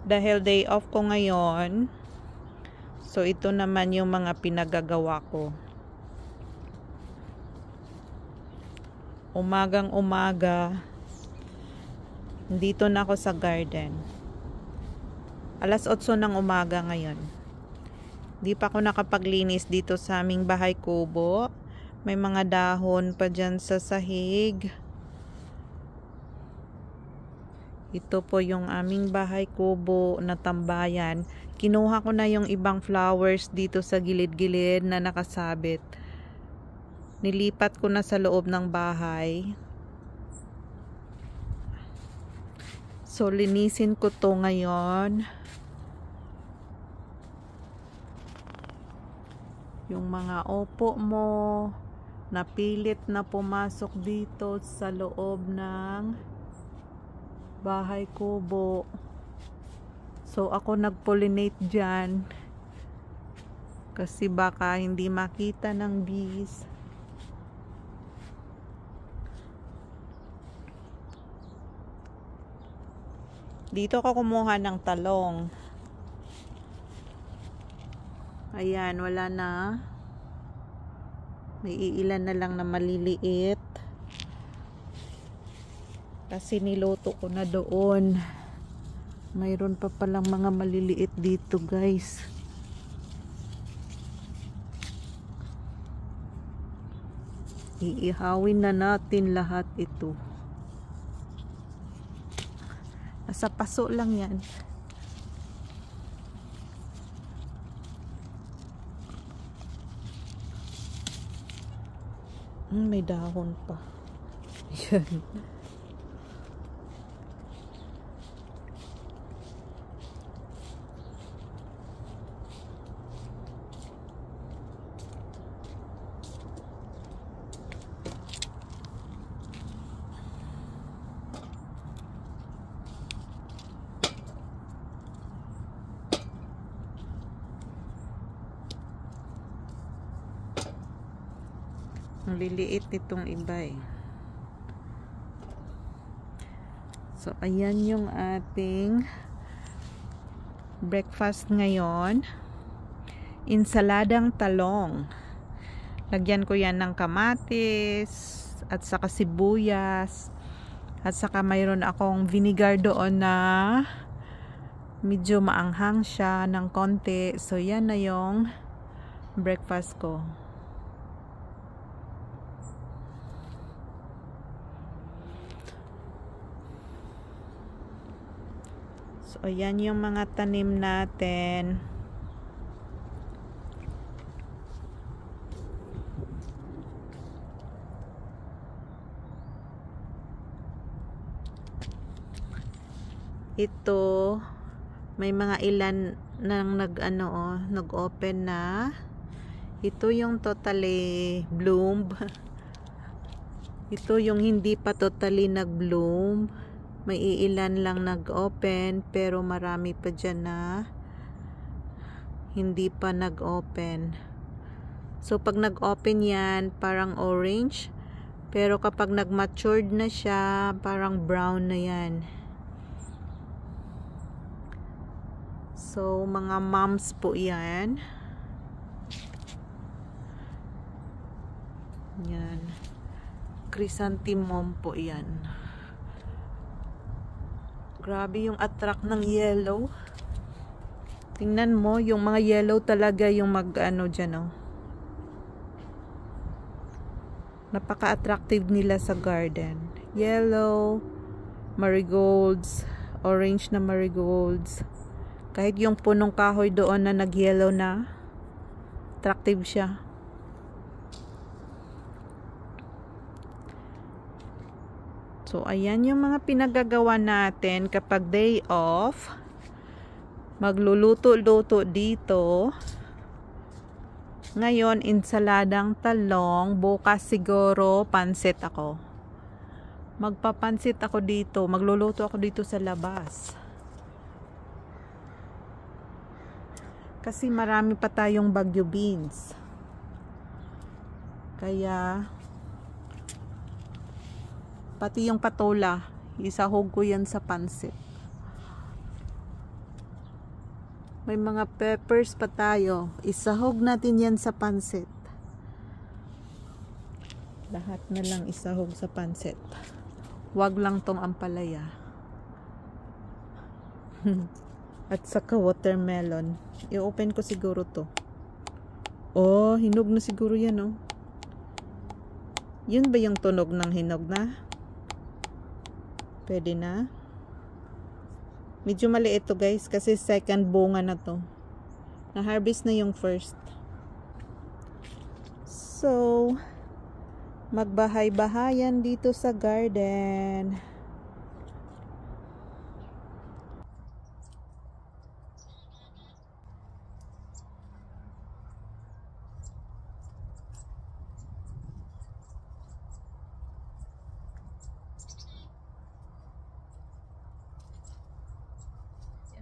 Dahil day off ko ngayon, so ito naman yung mga pinagagawa ko. Umagang umaga, dito na ako sa garden. Alas 8 ng umaga ngayon. Di pa ako nakapaglinis dito sa aming bahay kubo. May mga dahon pa dyan sa sahig. Ito po yung aming bahay kubo na tambayan. Kinuha ko na yung ibang flowers dito sa gilid-gilid na nakasabit. Nilipat ko na sa loob ng bahay. So, linisin ko to ngayon. Yung mga opo mo, napilit na pumasok dito sa loob ng bahay kubo. So, ako nag-pollinate dyan. Kasi baka hindi makita ng bees. Dito ako kumuha ng talong. Ayan, wala na. May iilan na lang na maliliit. Kasi niluto ko na doon. Mayroon pa palang mga maliliit dito, guys. Iihawin na natin lahat ito. Nasa paso lang yan. May dahon pa. Yan. Ang liliit nitong iba eh. So, ayan yung ating breakfast ngayon. Insaladang talong. Lagyan ko yan ng kamatis at saka sibuyas. At saka mayroon akong vinegar doon na medyo maanghang siya ng konti. So, yan na yung breakfast ko. So, ayan yung mga tanim natin. Ito, may mga ilan nang nag-open na. Ito yung totally bloom. Ito yung hindi pa totally nag-bloom. May iilan lang nag-open, pero marami pa dyan na hindi pa nag-open. So, pag nag-open yan, parang orange. Pero kapag nag-matured na siya, parang brown na yan. So, mga mums po yan. Yan. Chrysanthemum po yan. Grabe yung attract ng yellow. Tingnan mo, yung mga yellow talaga yung mag-ano dyan, oh. Napaka-attractive nila sa garden. Yellow, marigolds, orange na marigolds. Kahit yung punong kahoy doon na nag-yellow na, attractive siya. So, ayan yung mga pinagagawa natin kapag day off. Magluluto-luto dito. Ngayon, insaladang talong. Bukas siguro, pansit ako. Magpapansit ako dito. Magluluto ako dito sa labas. Kasi marami pa tayong bagyo beans. Kaya pati yung patola, isahog ko yan sa pansit. May mga peppers pa tayo. Isahog natin yan sa pansit. Lahat na lang isahog sa pansit. Wag lang tong ampalaya. At saka watermelon. I-open ko siguro to. Oh, hinog na siguro yan, oh. Yun ba yung tunog ng hinog na? Pwede na. Medyo maliit to, guys, kasi second bunga na to. Na-harvest na yung first. So, magbahay-bahayan dito sa garden.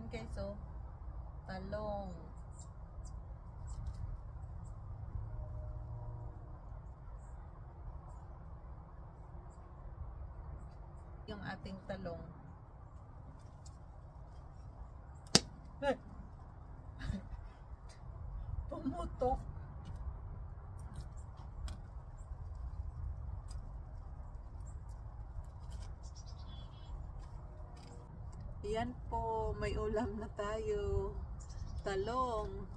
Okay, so talong. Yung ating talong. Pumutok. Yan po, may ulam na tayo. Talong.